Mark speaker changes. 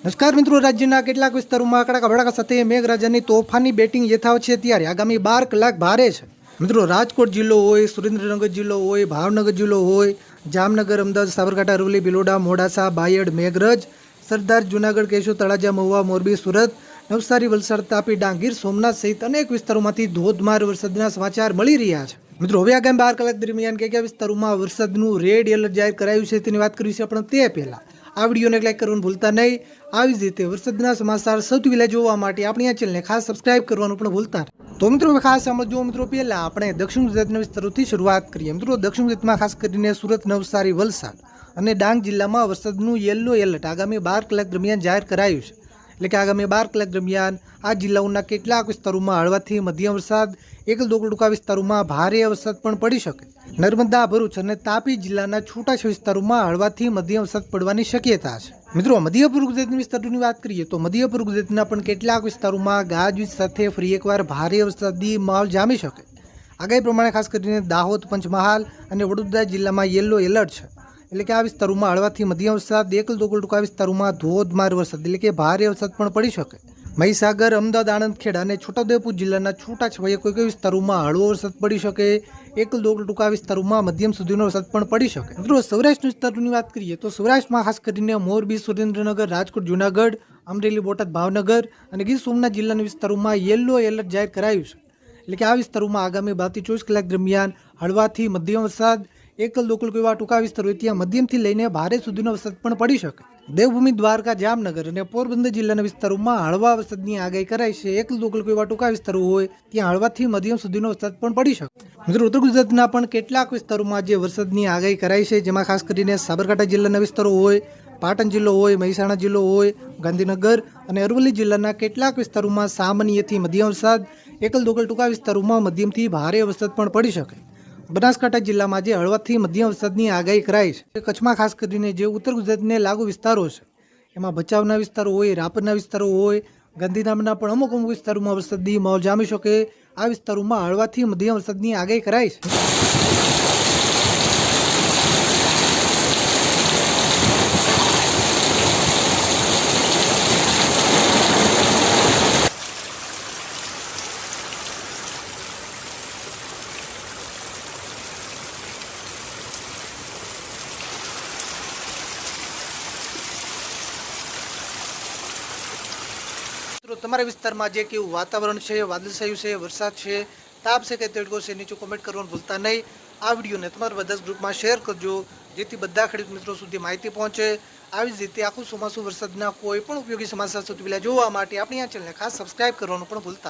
Speaker 1: નમસ્કાર મિત્રો, રાજ્યના કેટલાક વિસ્તારોમાં કડાકા ભડાકા સાથે મેઘરાજાની તોફાની બેટિંગ યથાવત છે ત્યારે આગામી 12 કલાક ભારે છે. મિત્રો, રાજકોટ જિલ્લો હોય, સુરેન્દ્રનગર જિલ્લો હોય, ભાવનગર જિલ્લો હોય, જામનગર, અમદાવાદ, સાબરકાંઠા, અરવલ્લી, ભિલોડા, મોડાસા, બાયડ, મેઘરજ, સરદાર, જૂનાગઢ, કેશોદ, તળાજા, મહુવા, મોરબી, સુરત, નવસારી, વલસાડ, તાપી, ડાંગ, ગીર સોમનાથ સહિત અનેક વિસ્તારોમાંથી ધોધમાર વરસાદના સમાચાર મળી રહ્યા છે. મિત્રો, હવે આગામી 12 કલાક દરમિયાન કયા વિસ્તારોમાં વરસાદનું રેડ એલર્ટ જાહેર કરાયું છે તેની વાત કરીશું. પણ તે પહેલા આ વિડીયોને લાઈક કરવાનું ભૂલતા નહીં. આવી જ રીતે વરસાદના સમાચાર સૌથી પહેલા જોવા માટે આપણી આ ચેનલને ખાસ સબસ્ક્રાઇબ કરવાનું પણ ભૂલતા નહીં. તો મિત્રો, ખાસ સમજો મિત્રો, પહેલા આપણે દક્ષિણ ગુજરાતના વિસ્તારોથી શરૂઆત કરીએ. મિત્રો, દક્ષિણ ગુજરાતમાં ખાસ કરીને સુરત, નવસારી, વલસાડ અને ડાંગ જિલ્લામાં વરસાદનું યલો એલર્ટ આગામી 12 કલાક દરમિયાન જાહેર કરાયું છે. એટલે કે આગામી 12 કલાક દરમિયાન આ જિલ્લાઓના કેટલાક વિસ્તારોમાં હળવાથી મધ્યમ વરસાદ, એકલ દોકલ ટૂંકા વિસ્તારોમાં ભારે વરસાદ પણ પડી શકે. નર્મદા, ભરૂચ અને તાપી જિલ્લાના છૂટાછવાયા વિસ્તારોમાં હળવાથી મધ્યમ વરસાદ પડવાની શક્યતા છે. મિત્રો, મધ્ય પૂર્વ ગુજરાતના વિસ્તારોની વાત કરીએ તો મધ્ય પૂર્વ ગુજરાતના પણ કેટલાક વિસ્તારોમાં ગાજવીજ સાથે ફરી એકવાર ભારે વરસાદી માહોલ જામી શકે. આગાહી પ્રમાણે ખાસ કરીને દાહોદ, પંચમહાલ અને વડોદરા જિલ્લામાં યલો એલર્ટ છે. એટલે કે આ વિસ્તારોમાં હળવાથી મધ્યમ વરસાદ, એકલ દોકલ ટૂંકા વિસ્તારોમાં ધોધમાર વરસાદ એટલે કે ભારે વરસાદ પણ પડી શકે. મહીસાગર, અમદાવાદ, આણંદ, ખેડા અને છોટાઉદેપુર જિલ્લાના છૂટાછવાયા કોઈ વિસ્તારોમાં હળવો વરસાદ પડી શકે. એકલ દોકલ ટૂંકા વિસ્તારોમાં મધ્યમ સુધીનો વરસાદ પણ પડી શકે. મિત્રો, સૌરાષ્ટ્ર વિસ્તારોની વાત કરીએ તો સૌરાષ્ટ્રમાં ખાસ કરીને મોરબી, સુરેન્દ્રનગર, રાજકોટ, જૂનાગઢ, અમરેલી, બોટાદ, ભાવનગર અને ગીર સોમનાથ જિલ્લાના વિસ્તારોમાં યલો એલર્ટ જાહેર કરાયું છે. એટલે કે આ વિસ્તારોમાં આગામી 12 થી 24 કલાક દરમિયાન હળવાથી મધ્યમ વરસાદ, એકલ દોકલ એવા ટૂંકા વિસ્તારો ત્યાં મધ્યમથી લઈને ભારે સુધીનો વરસાદ પણ પડી શકે. દેવભૂમિ, દ્વારકા, જામનગર અને પોરબંદર જિલ્લાના વિસ્તારોમાં હળવા વરસાદની આગાહી કરાઈ છે. એકલ દોકલ એવા ટૂંકા વિસ્તારો હોય ત્યાં હળવાથી મધ્યમ સુધીનો વરસાદ પણ પડી શકે. મિત્રો, ઉત્તર ગુજરાતના પણ કેટલાક વિસ્તારોમાં જે વરસાદની આગાહી કરાઈ છે, જેમાં ખાસ કરીને સાબરકાંઠા જિલ્લાના વિસ્તારો હોય, પાટણ જિલ્લો હોય, મહેસાણા જિલ્લો હોય, ગાંધીનગર અને અરવલ્લી જિલ્લાના કેટલાક વિસ્તારોમાં સામાન્યથી મધ્યમ વરસાદ, એકલ દોકલ ટૂંકા વિસ્તારોમાં મધ્યમથી ભારે વરસાદ પણ પડી શકે. બનાસકાંઠા જિલ્લામાં જે હળવાથી મધ્યમ વરસાદની આગાહી કરાઈ છે. કચ્છમાં ખાસ કરીને જે ઉત્તર ગુજરાતને લાગુ વિસ્તારો છે એમાં ભચાઉના વિસ્તારો હોય, રાપરના વિસ્તારો હોય, ગાંધીધામના પણ અમુક વિસ્તારોમાં વરસાદી માહોલ જામી શકે. આ વિસ્તારોમાં હળવાથી મધ્યમ વરસાદની આગાહી કરાઈ છે. તમારા વિસ્તારમાં જે કેવું વાતાવરણ છે, વાદળછાયું છે, વરસાદ છે, તાપ છે કે તડકો છે, નીચે કોમેન્ટ કરવાનું ભૂલતા નહીં. આ વિડીયોને તમારા બધા જ ગ્રુપમાં શેર કરજો, જેથી બધા ખેડૂત મિત્રો સુધી માહિતી પહોંચે. આવી જ રીતે આખું ચોમાસું વરસાદના કોઈ પણ ઉપયોગી સમાચાર સૌથી પહેલા જોવા માટે આપણી આ ચેનલને ખાસ સબસ્ક્રાઇબ કરવાનું પણ ભૂલતા